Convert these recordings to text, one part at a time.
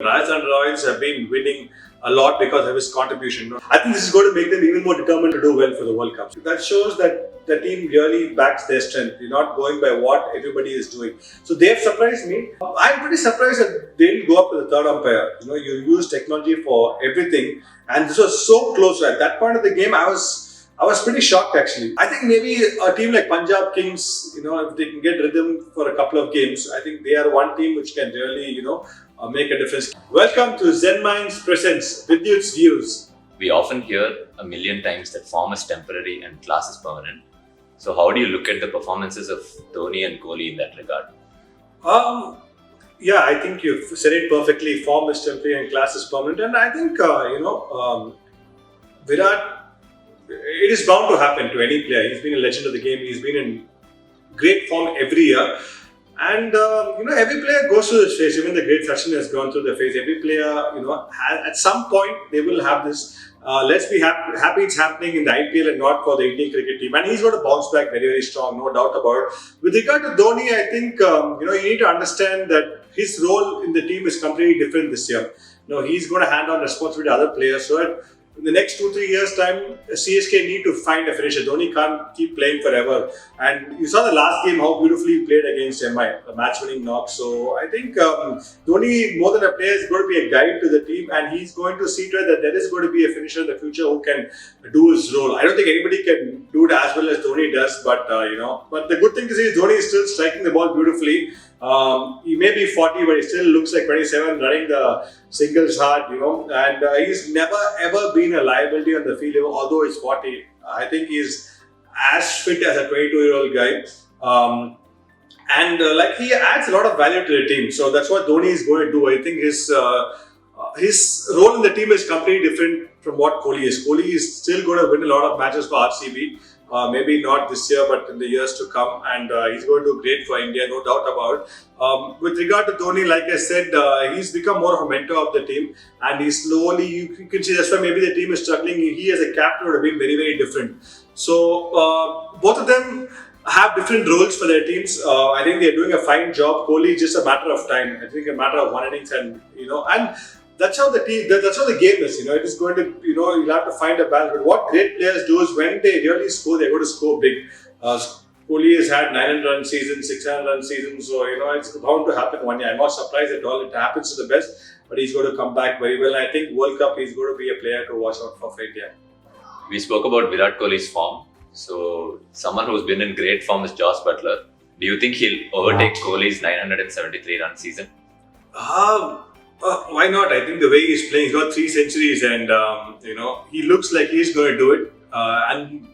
Rajasthan Royals have been winning a lot because of his contribution. I think this is going to make them even more determined to do well for the World Cup. That shows that the team really backs their strength. You're not going by what everybody is doing. So they have surprised me. I'm pretty surprised that they didn't go up to the third umpire. You use technology for everything, and this was so close. At that point of the game, I was pretty shocked actually. I think maybe a team like Punjab Kings, if they can get rhythm for a couple of games, I think they are one team which can really, make a difference. Welcome to Zenminds presents Vidyut's Views. We often hear a million times that form is temporary and class is permanent. So how do you look at the performances of Dhoni and Kohli in that regard? Yeah, I think you've said it perfectly. Form is temporary and class is permanent. And I think, Virat, it is bound to happen to any player. He's been a legend of the game. He's been in great form every year. And, every player goes through this phase. Even the great Sachin has gone through the phase. Every player, at some point, they will have this. Let's be happy it's happening in the IPL and not for the Indian cricket team. And he's going to bounce back very, very strong, no doubt about it. With regard to Dhoni, I think, you need to understand that his role in the team is completely different this year. He's going to hand on responsibility to other players. So in the next 2-3 years' time, CSK need to find a finisher. Dhoni can't keep playing forever. And you saw the last game, how beautifully he played against MI, the match-winning knock. So I think Dhoni, more than a player, is going to be a guide to the team, and he's going to see to it that there is going to be a finisher in the future who can do his role. I don't think anybody can do it as well as Dhoni does, but But the good thing to see is Dhoni is still striking the ball beautifully. He may be 40, but he still looks like 27, running the singles hard, and he's never ever been a liability on the field, although he's 40. I think he's as fit as a 22-year-old guy. He adds a lot of value to the team. So that's what Dhoni is going to do. I think his role in the team is completely different from what Kohli is. Kohli is still going to win a lot of matches for RCB. Maybe not this year, but in the years to come. And he's going to do great for India, no doubt about it. With regard to Dhoni, like I said, he's become more of a mentor of the team. And he's slowly, you can see that's why maybe the team is struggling. He as a captain would have been very, very different. So both of them have different roles for their teams. I think they're doing a fine job. Kohli is just a matter of time. I think a matter of one innings, and that's how the game is. It is going to, you'll have to find a balance. But what great players do is when they really score, they're going to score big. Kohli has had 900-run season, 600-run season, so it's bound to happen one year. I'm not surprised at all. It happens to the best, but he's going to come back very well. And I think World Cup, he's going to be a player to watch out for India. We spoke about Virat Kohli's form. So someone who's been in great form is Joss Butler. Do you think he'll overtake Kohli's 973-run season? Why not? I think the way he's playing, he's got 3 centuries, and he looks like he's going to do it. And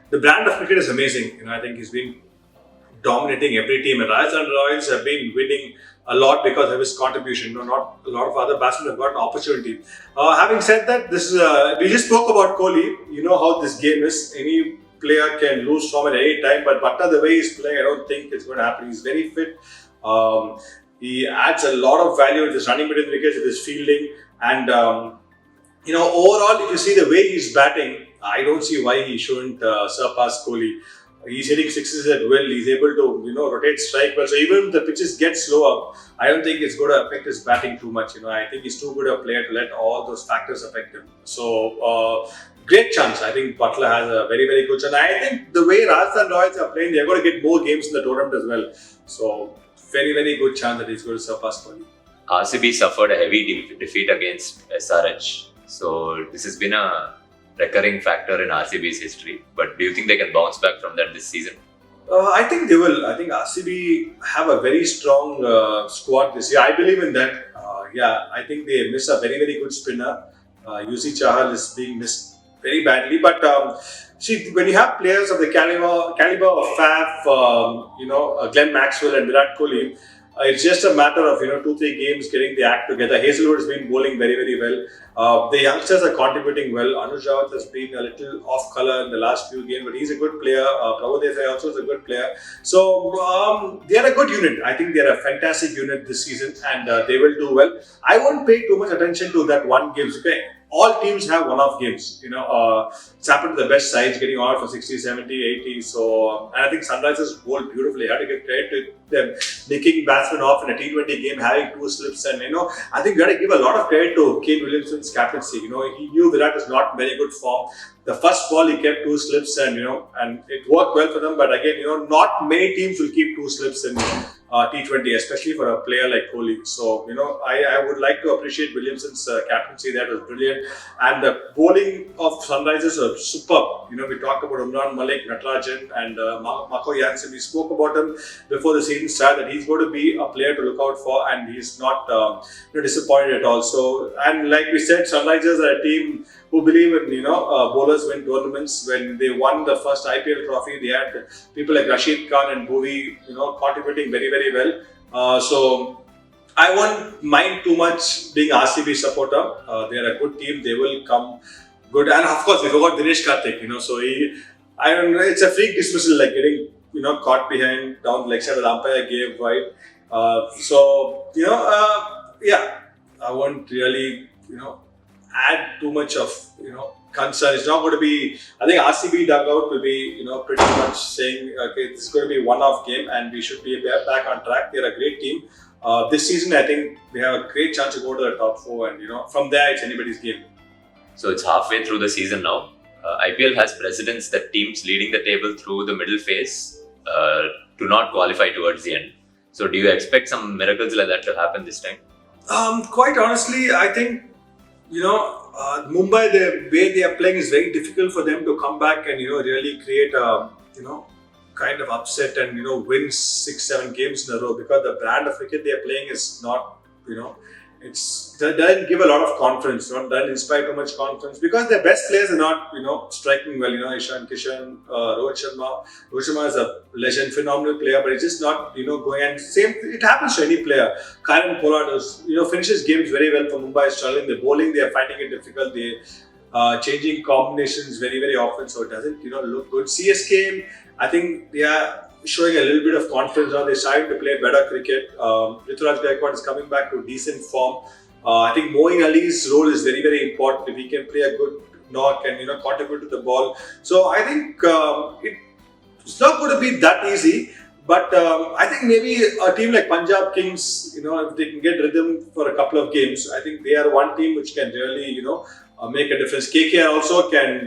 the brand of cricket is amazing. I think he's been dominating every team, and Rajasthan Royals have been winning a lot because of his contribution. Not a lot of other batsmen have got an opportunity. Having said that, this is we just spoke about Kohli. You know how this game is. Any player can lose form at any time, but Butler, the way he's playing, I don't think it's going to happen. He's very fit. He adds a lot of value with his running between wickets, with his fielding, and overall, if you see the way he's batting, I don't see why he shouldn't surpass Kohli. He's hitting sixes at will. He's able to rotate strike well. So even if the pitches get slower, I don't think it's going to affect his batting too much. I think he's too good a player to let all those factors affect him. So great chance. I think Butler has a very, very good chance. I think the way Rajasthan Royals are playing, they're going to get more games in the tournament as well. So very, very good chance that he's going to surpass Kohli. RCB suffered a heavy defeat against SRH. So this has been a recurring factor in RCB's history. But do you think they can bounce back from that this season? I think they will. I think RCB have a very strong squad this year. I believe in that. I think they miss a very, very good spinner. UC Chahal is being missed very badly. But when you have players of the caliber of Faf, Glenn Maxwell and Virat Kohli, it's just a matter of 2-3 games getting the act together. Hazelwood has been bowling very, very well. The youngsters are contributing well. Anuj Rawat has been a little off color in the last few games, but he's a good player. Praveen Amre also is a good player. So they are a good unit. I think they are a fantastic unit this season, and they will do well. I won't pay too much attention to that one game. Okay? all teams have one-off games. It's happened to the best sides getting on for 60, 70, 80. So, and I think Sunrisers bowled beautifully. I had to give credit to them nicking batsmen off in a T20 game, having 2 slips, and I think we got to give a lot of credit to Kane Williamson's captaincy. He knew Virat is not very good form. The first ball he kept 2 slips, and and it worked well for them. But again, not many teams will keep 2 slips in T20, especially for a player like Kohli. So, I would like to appreciate Williamson's captaincy. That was brilliant. And the bowling of Sunrisers was superb. We talked about Umran Malik, Natarajan, and Mako Jansen. We spoke about him before the season started, that he's going to be a player to look out for, and he's not disappointed at all. So, and like we said, Sunrisers are a team who believe in, bowlers win tournaments. When they won the first IPL trophy, they had people like Rashid Khan and Bhuvi, contributing very, very well. So I won't mind too much being RCB supporter. They are a good team. They will come good. And of course, we forgot Dinesh Karthik, so I don't know, it's a freak dismissal, like getting, caught behind down the leg side of the umpire gave wide. Yeah, I won't really, add too much of concern. It's not going to be. I think RCB dugout will be pretty much saying, okay, this is going to be a one-off game and we should be back on track. They're a great team. This season, I think they have a great chance to go to the top 4, and from there it's anybody's game. So it's halfway through the season now. IPL has precedents that teams leading the table through the middle phase do not qualify towards the end. So do you expect some miracles like that to happen this time? Quite honestly, I think Mumbai, the way they are playing is very difficult for them to come back and really create a kind of upset and win 6-7 games in a row, because the brand of cricket they are playing is not it doesn't give a lot of confidence, doesn't inspire too much confidence, because their best players are not striking well. Ishan Kishan, Rohit Sharma. Rohit Sharma is a legend, phenomenal player, but it's just not going. And same, it happens to any player. Karen Pollard finishes games very well for Mumbai, struggling. The bowling, they are finding it difficult. They changing combinations very, very often, so it doesn't look good. CSK, I think they are showing a little bit of confidence now. They're starting to play better cricket. Rituraj Gaikwad is coming back to decent form. I think Moeen Ali's role is very, very important. If he can play a good knock and contribute to the ball, so I think it's not going to be that easy. But I think maybe a team like Punjab Kings, if they can get rhythm for a couple of games, I think they are one team which can really make a difference. KKR also can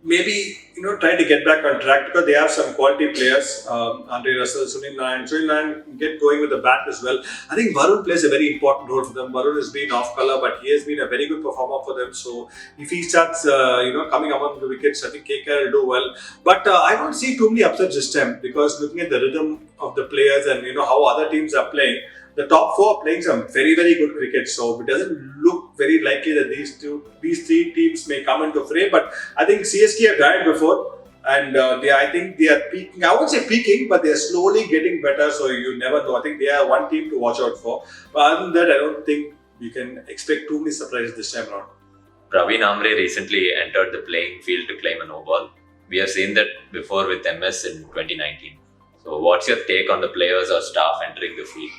maybe try to get back on track, because they have some quality players. Andre Russell, Sunil Nayan get going with the bat as well. I think Varun plays a very important role for them. Varun has been off colour, but he has been a very good performer for them. So if he starts coming among the wickets, I think KKR will do well. But I don't see too many upsets this time, because looking at the rhythm of the players and how other teams are playing, the top 4 are playing some very, very good cricket. So it doesn't look very likely that these 3 teams may come into fray. But I think CSK have done it before, and I think they are peaking. I wouldn't say peaking, but they are slowly getting better. So you never know. I think they are one team to watch out for. But other than that, I don't think we can expect too many surprises this time around. Praveen Amre recently entered the playing field to claim a no ball. We have seen that before with MS in 2019. So what's your take on the players or staff entering the field?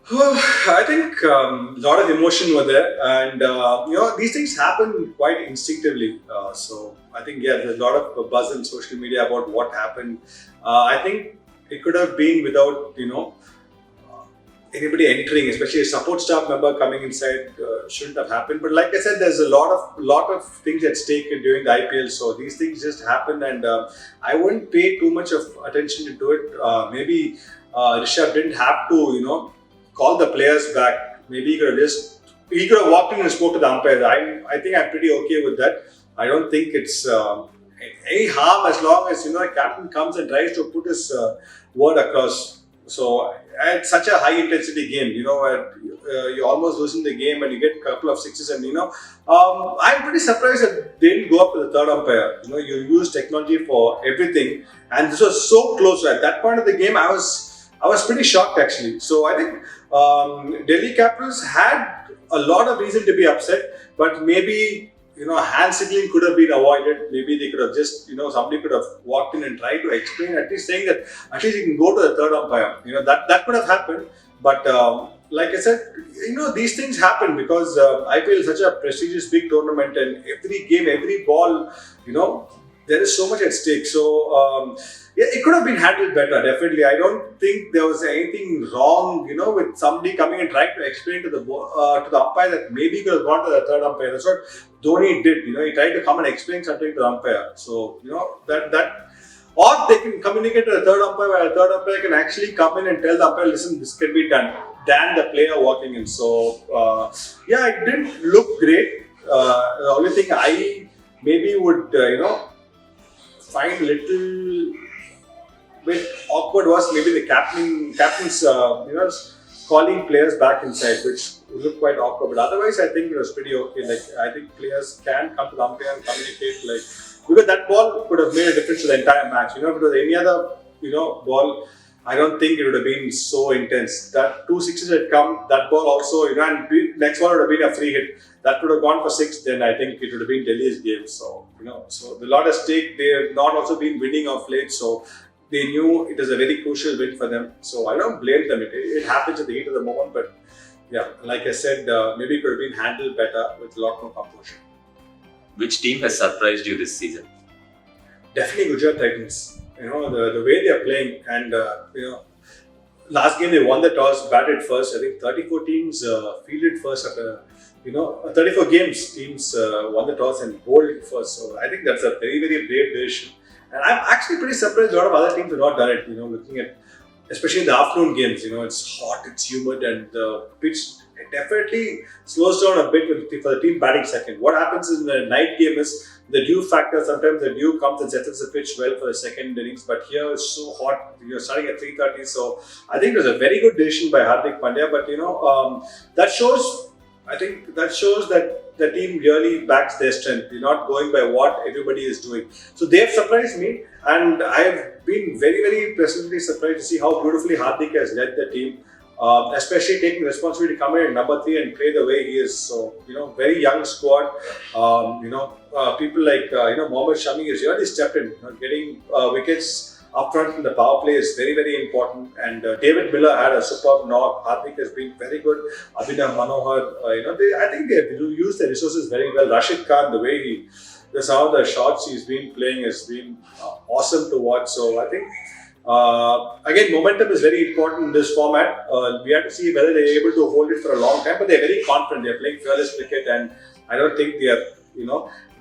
I think a lot of emotion were there, and these things happen quite instinctively. So I think there's a lot of buzz on social media about what happened. I think it could have been without anybody entering, especially a support staff member coming inside. Shouldn't have happened. But like I said, there's a lot of things at stake during the IPL. So these things just happen, and I wouldn't pay too much of attention into it. Maybe Rishabh didn't have to call the players back. Maybe he could have walked in and spoke to the umpire. I think I'm pretty okay with that. I don't think it's any harm, as long as a captain comes and tries to put his word across. So it's such a high intensity game, where you're almost losing the game and you get a couple of sixes, and I'm pretty surprised that they didn't go up to the third umpire. You use technology for everything, and this was so close. At that point of the game, I was pretty shocked, actually. So I think Delhi Capitals had a lot of reason to be upset, but maybe hand signaling could have been avoided. Maybe they could have just somebody could have walked in and tried to explain, at least saying that at least you can go to the third umpire. That could have happened. But like I said, these things happen because IPL is such a prestigious big tournament, and every game, every ball, there is so much at stake. So yeah, it could have been handled better. Definitely, I don't think there was anything wrong, with somebody coming and trying to explain to the umpire that maybe he could have gone to the third umpire. That's what Dhoni did. He tried to come and explain something to the umpire. So that. Or they can communicate to the third umpire, where the third umpire can actually come in and tell the umpire, listen, this can be done, than the player walking in. So, yeah, it didn't look great. The only thing I maybe would, find a little bit awkward was maybe the captain's, calling players back inside, which looked quite awkward. But otherwise, I think it was pretty okay. Like, I think players can come to the umpire and communicate, because that ball could have made a difference to the entire match. If it was any other, ball, I don't think it would have been so intense. That 2 sixes had come, that ball also, and next ball would have been a free hit. That would have gone for 6, then I think it would have been Delhi's game. So, so the lot at stake, they have not also been winning of late. So they knew it was a very crucial win for them. So I don't blame them. It happens at the heat of the moment. But yeah, like I said, maybe it could have been handled better with a lot more composure. Which team has surprised you this season? Definitely Gujarat Titans. The way they are playing, and last game they won the toss, batted first. I think 34 teams fielded first after 34 games. Teams won the toss and bowled first. So I think that's a very, very brave decision. And I'm actually pretty surprised a lot of other teams have not done it. Looking at, especially in the afternoon games, it's hot, it's humid, and the pitch definitely slows down a bit for the team batting second. What happens in the night game is the dew factor. Sometimes the dew comes and settles the pitch well for the second innings, but here it's so hot. You're starting at 3:30, so I think it was a very good decision by Hardik Pandya. But that shows. I think that shows that the team really backs their strength. They're not going by what everybody is doing. So they have surprised me, and I've been very, very pleasantly surprised to see how beautifully Hardik has led the team. Especially taking responsibility to come in at number 3 and play the way he is. So, very young squad. People like, Mohammad Shami has really stepped in. Getting wickets up front in the power play is very, very important. And David Miller had a superb knock. Hardik has been very good. Abhinav Manohar, I think they have used their resources very well. Rashid Khan, the way some of the shots he's been playing has been awesome to watch. So, I think again, momentum is very important in this format. We have to see whether they're able to hold it for a long time, but they're very confident. They're playing fearless cricket, and I don't think they are,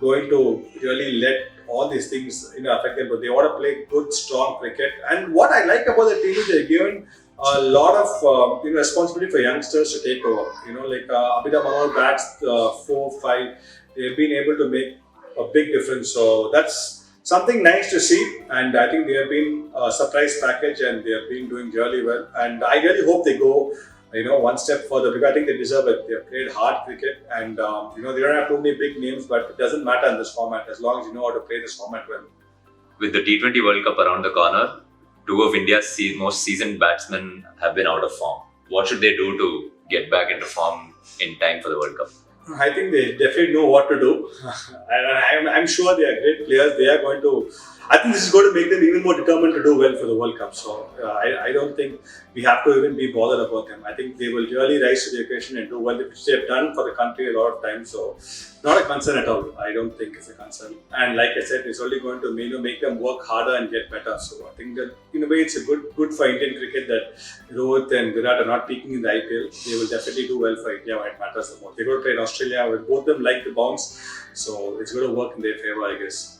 going to really let all these things, affect them. But they want to play good, strong cricket. And what I like about the team is they're given a lot of responsibility for youngsters to take over. Abhinav Manohar bats 4, 5. They've been able to make a big difference. So that's something nice to see, and I think they have been a surprise package, and they have been doing really well. And I really hope they go, one step further, because I think they deserve it. They have played hard cricket, and they don't have too many big names, but it doesn't matter in this format as long as you know how to play this format well. With the T20 World Cup around the corner, 2 of India's most seasoned batsmen have been out of form. What should they do to get back into form in time for the World Cup? I think they definitely know what to do. And I'm sure they are great players. They are going to. I think this is going to make them even more determined to do well for the World Cup. So I don't think we have to even be bothered about them. I think they will really rise to the occasion and do well, which they have done for the country a lot of times. So not a concern at all. I don't think it's a concern. And like I said, it's only going to make them work harder and get better. So I think that in a way it's a good for Indian cricket that Rohit and Virat are not peaking in the IPL. They will definitely do well for India when it matters the most. They're going to play in Australia with both of them like the bounce. So it's going to work in their favour, I guess.